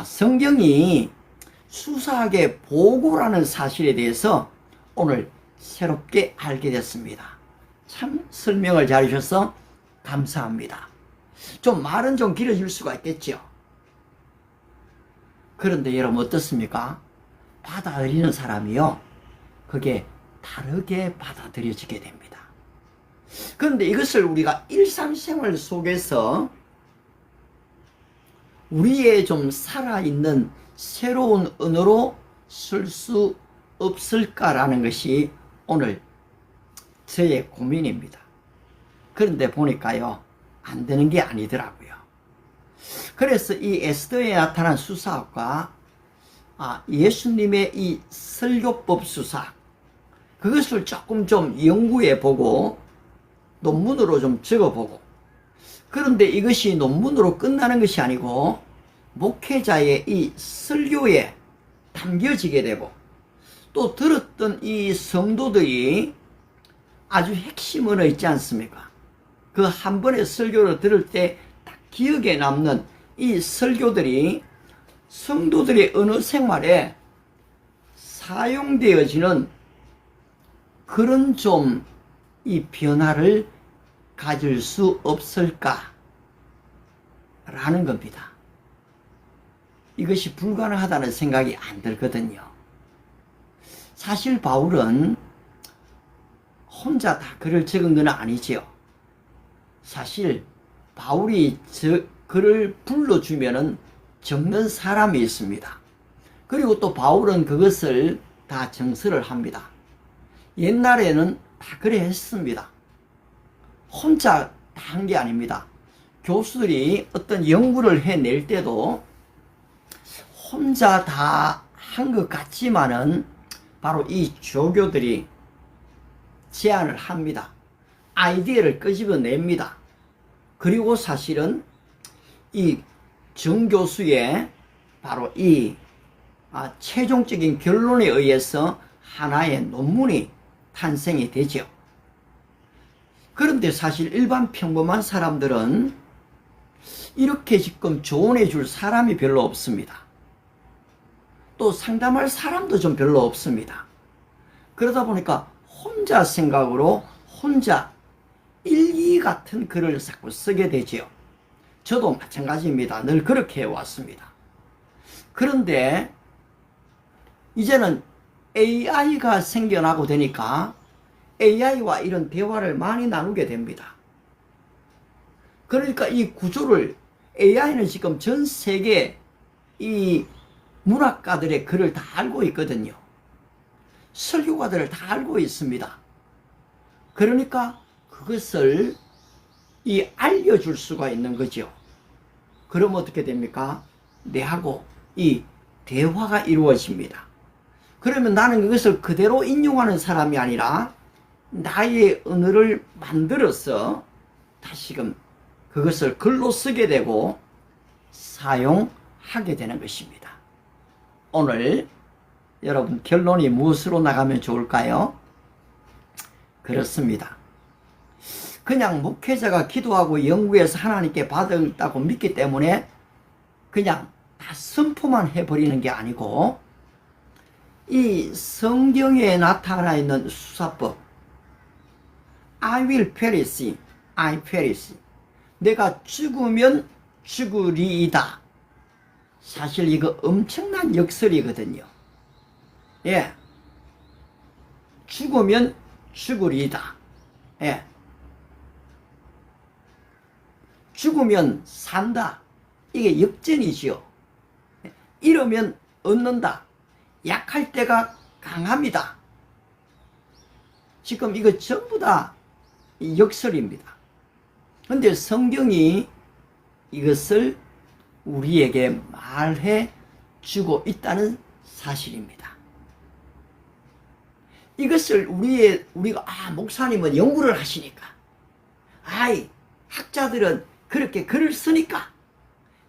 S1: 성경이 수사학의 보고라는 사실에 대해서 오늘 새롭게 알게 됐습니다. 참 설명을 잘 해주셔서 감사합니다. 좀 말은 좀 길어질 수가 있겠죠. 그런데 여러분 어떻습니까? 받아들이는 사람이요, 그게 다르게 받아들여지게 됩니다. 그런데 이것을 우리가 일상생활 속에서 우리의 좀 살아있는 새로운 언어로 쓸 수 없을까라는 것이 오늘 저의 고민입니다. 그런데 보니까요, 안 되는 게 아니더라고요. 그래서 이 에스더에 나타난 수사학과 예수님의 이 설교법 수사학, 그것을 조금 좀 연구해 보고 논문으로 좀 적어보고, 그런데 이것이 논문으로 끝나는 것이 아니고 목회자의 이 설교에 담겨지게 되고, 또 들었던 이 성도들이 아주 핵심 언어 있지 않습니까? 그 한 번의 설교를 들을 때 딱 기억에 남는 이 설교들이 성도들의 언어 생활에 사용되어지는 그런 좀 이 변화를 가질 수 없을까 라는 겁니다. 이것이 불가능하다는 생각이 안 들거든요. 사실 바울은 혼자 다 글을 적은 건 아니지요. 사실 바울이 글을 불러주면은 적는 사람이 있습니다. 그리고 또 바울은 그것을 다 정서를 합니다. 옛날에는 다 그래 했습니다. 혼자 다 한 게 아닙니다. 교수들이 어떤 연구를 해낼 때도 혼자 다 한 것 같지만은 바로 이 조교들이 제안을 합니다. 아이디어를 끄집어냅니다. 그리고 사실은 이 정교수의 바로 이 최종적인 결론에 의해서 하나의 논문이 탄생이 되죠. 그런데 사실 일반 평범한 사람들은 이렇게 지금 조언해 줄 사람이 별로 없습니다. 또 상담할 사람도 좀 별로 없습니다. 그러다 보니까 혼자 생각으로 혼자 일기 같은 글을 자꾸 쓰게 되지요. 저도 마찬가지입니다. 늘 그렇게 해왔습니다. 그런데 이제는 AI가 생겨나고 되니까 AI와 이런 대화를 많이 나누게 됩니다. 그러니까 이 구조를 AI는 지금 전 세계 이 문학가들의 글을 다 알고 있거든요. 설교가들을 다 알고 있습니다. 그러니까 그것을 알려줄 수가 있는 거죠. 그럼 어떻게 됩니까? 내하고 이 대화가 이루어집니다. 그러면 나는 그것을 그대로 인용하는 사람이 아니라 나의 언어를 만들어서 다시금 그것을 글로 쓰게 되고 사용하게 되는 것입니다. 오늘 여러분 결론이 무엇으로 나가면 좋을까요? 그렇습니다. 그냥 목회자가 기도하고 연구해서 하나님께 받았다고 믿기 때문에 그냥 다 선포만 해버리는 게 아니고 이 성경에 나타나 있는 수사법 I will perish, I perish. 내가 죽으면 죽으리이다. 사실 이거 엄청난 역설이거든요. 예. 죽으면 죽으리이다. 예. 죽으면 산다. 이게 역전이지요. 이러면 얻는다. 약할 때가 강합니다. 지금 이거 전부 다 역설입니다. 그런데 성경이 이것을 우리에게 말해 주고 있다는 사실입니다. 이것을 우리가 목사님은 연구를 하시니까 학자들은 그렇게 글을 쓰니까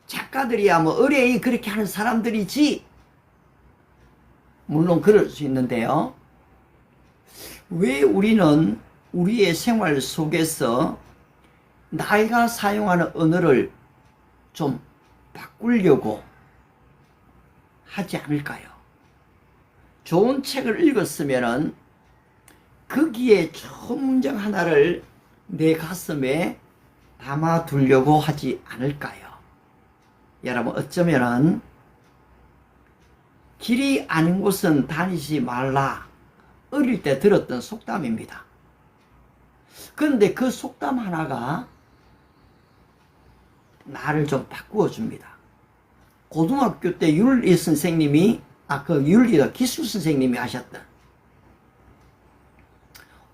S1: 작가들이야 의뢰인이 그렇게 하는 사람들이지. 물론 그럴 수 있는데요. 왜 우리는 우리의 생활 속에서 나이가 사용하는 언어를 좀 바꾸려고 하지 않을까요? 좋은 책을 읽었으면은 거기에 좋은 문장 하나를 내 가슴에 담아두려고 하지 않을까요? 여러분 어쩌면은 길이 아닌 곳은 다니지 말라 어릴 때 들었던 속담입니다. 그런데 그 속담 하나가 나를 좀 바꾸어 줍니다. 고등학교 때 윤리 선생님이 그 윤리도 기술 선생님이 하셨던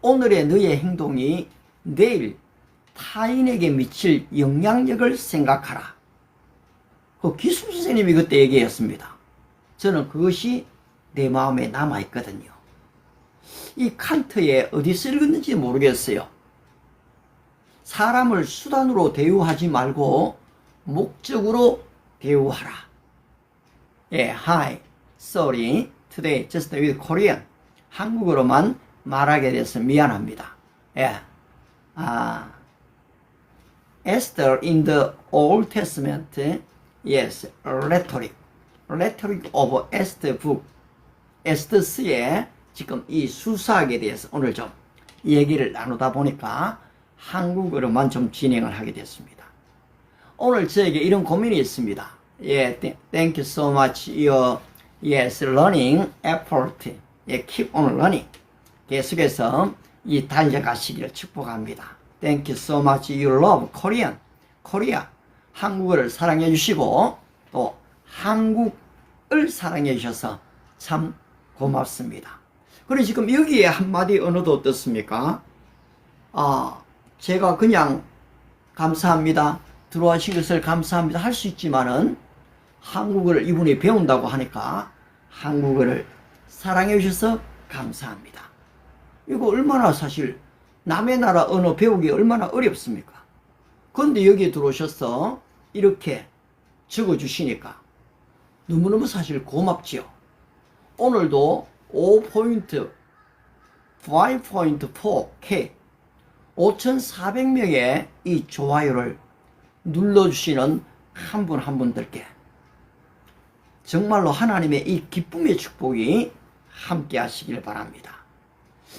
S1: 오늘의 너의 행동이 내일 타인에게 미칠 영향력을 생각하라. 그 기술 선생님이 그때 얘기했습니다. 저는 그것이 내 마음에 남아있거든요. 이 칸트에 어디서 읽었는지 모르겠어요. 사람을 수단으로 대우하지 말고 목적으로 대우하라. 예, hi, sorry, today just with Korean. 한국어로만 말하게 돼서 미안합니다. 예, Esther in the Old Testament, yes, rhetoric of Esther book. 에스더스의 지금 이 수사학에 대해서 오늘 좀 얘기를 나누다 보니까 한국어로만 좀 진행을 하게 됐습니다. 오늘 저에게 이런 고민이 있습니다. 예, thank you so much your learning effort. 예, keep on learning. 계속해서 이 달려가시기를 축복합니다. Thank you so much you love Korean. Korea. 한국어를 사랑해 주시고 또 한국을 사랑해 주셔서 참 고맙습니다. 그리고 지금 여기에 한마디 언어도 어떻습니까? 제가 그냥 감사합니다. 들어와신 것을 감사합니다. 할 수 있지만은 한국어를 이분이 배운다고 하니까 한국어를 사랑해 주셔서 감사합니다. 이거 얼마나 사실 남의 나라 언어 배우기 얼마나 어렵습니까? 그런데 여기 들어오셔서 이렇게 적어주시니까 너무너무 사실 고맙지요. 오늘도 5.5.4K 5,400명의 이 좋아요를 눌러주시는 한 분 한 분들께 정말로 하나님의 이 기쁨의 축복이 함께 하시길 바랍니다.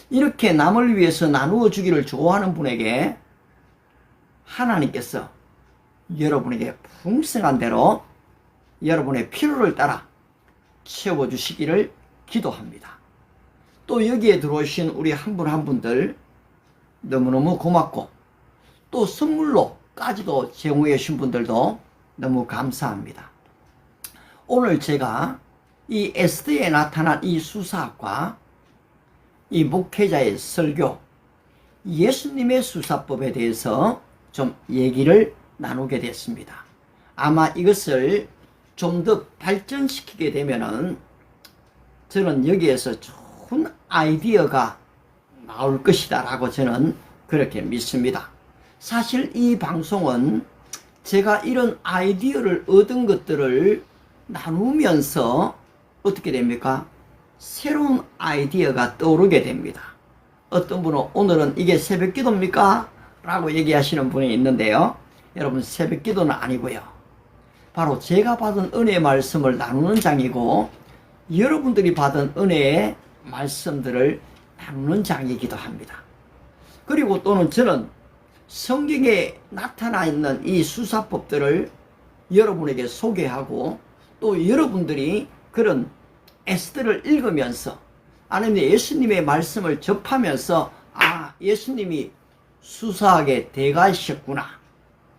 S1: 이렇게 남을 위해서 나누어 주기를 좋아하는 분에게 하나님께서 여러분에게 풍성한 대로 여러분의 필요를 따라 채워주시기를 기도합니다. 또 여기에 들어오신 우리 한 분 한 분들 너무너무 고맙고 또 선물로까지도 제공해 주신 분들도 너무 감사합니다. 오늘 제가 이 에스더에 나타난 이 수사학과 이 목회자의 설교, 예수님의 수사법에 대해서 좀 얘기를 나누게 됐습니다. 아마 이것을 좀 더 발전시키게 되면은 저는 여기에서 좋은 아이디어가 나올 것이다 라고 저는 그렇게 믿습니다. 사실 이 방송은 제가 이런 아이디어를 얻은 것들을 나누면서 어떻게 됩니까? 새로운 아이디어가 떠오르게 됩니다. 어떤 분은 오늘은 이게 새벽 기도입니까? 라고 얘기하시는 분이 있는데요. 여러분 새벽 기도는 아니고요. 바로 제가 받은 은혜의 말씀을 나누는 장이고 여러분들이 받은 은혜의 말씀들을 나누는 장이기도 합니다. 그리고 또는 저는 성경에 나타나 있는 이 수사법들을 여러분에게 소개하고 또 여러분들이 그런 에스더를 읽으면서 아니면 예수님의 말씀을 접하면서 아, 예수님이 수사학의 대가이셨구나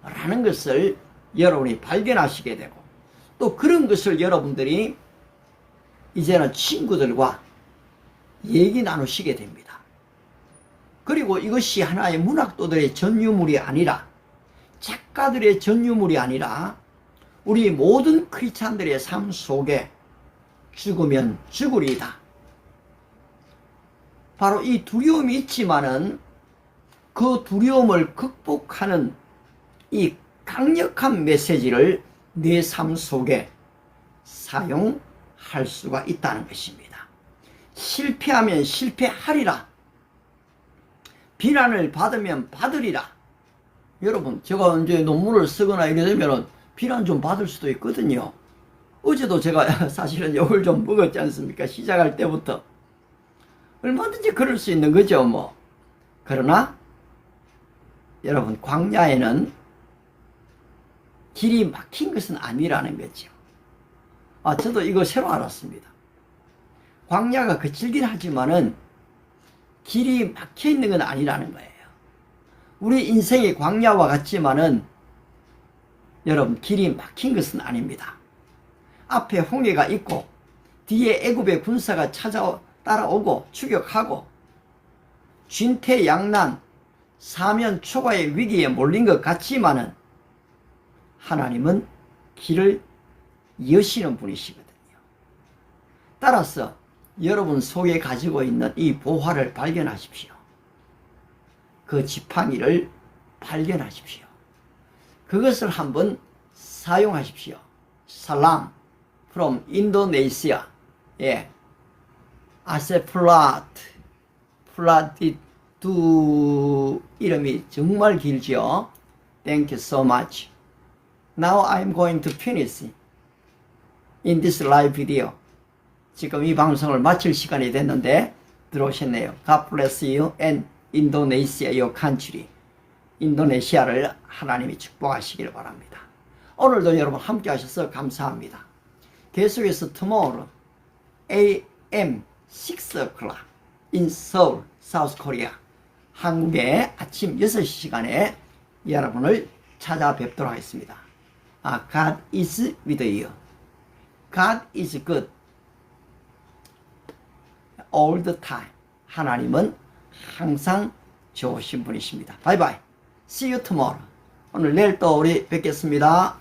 S1: 라는 것을 여러분이 발견하시게 되고 또 그런 것을 여러분들이 이제는 친구들과 얘기 나누시게 됩니다. 그리고 이것이 하나의 문학도들의 전유물이 아니라 작가들의 전유물이 아니라 우리 모든 크리스찬들의 삶 속에 죽으면 죽으리이다. 바로 이 두려움이 있지만은 그 두려움을 극복하는 이 강력한 메시지를 내 삶 속에 사용할 수가 있다는 것입니다. 실패하면 실패하리라. 비난을 받으면 받으리라. 여러분, 제가 이제 논문을 쓰거나 이게 되면은 비난 좀 받을 수도 있거든요. 어제도 제가 사실은 욕을 좀 먹었지 않습니까? 시작할 때부터. 얼마든지 그럴 수 있는 거죠, 뭐. 그러나, 여러분, 광야에는 길이 막힌 것은 아니라는 거죠. 아, 저도 이거 새로 알았습니다. 광야가 거칠긴 하지만은 길이 막혀 있는 건 아니라는 거예요. 우리 인생이 광야와 같지만은 여러분 길이 막힌 것은 아닙니다. 앞에 홍해가 있고 뒤에 애굽의 군사가 따라오고 추격하고 진퇴양난 사면 초과의 위기에 몰린 것 같지만은 하나님은 길을 여시는 분이시거든요. 따라서 여러분 속에 가지고 있는 이 보화를 발견하십시오. 그 지팡이를 발견하십시오. 그것을 한번 사용하십시오. 살람 from Indonesia. 예. 아세플라트 플라티두 이름이 정말 길죠. Thank you so much. Now I'm going to finish in this live video. 지금 이 방송을 마칠 시간이 됐는데 들어오셨네요. God bless you and Indonesia, your country. 인도네시아를 하나님이 축복하시길 바랍니다. 오늘도 여러분 함께 하셔서 감사합니다. 계속해서 tomorrow AM 6 o'clock in Seoul, South Korea. 한국의 아침 6시 시간에 여러분을 찾아뵙도록 하겠습니다. God is with you. God is good. All the time. 하나님은 항상 좋으신 분이십니다. 바이바이. See you tomorrow. 오늘 내일 또 우리 뵙겠습니다.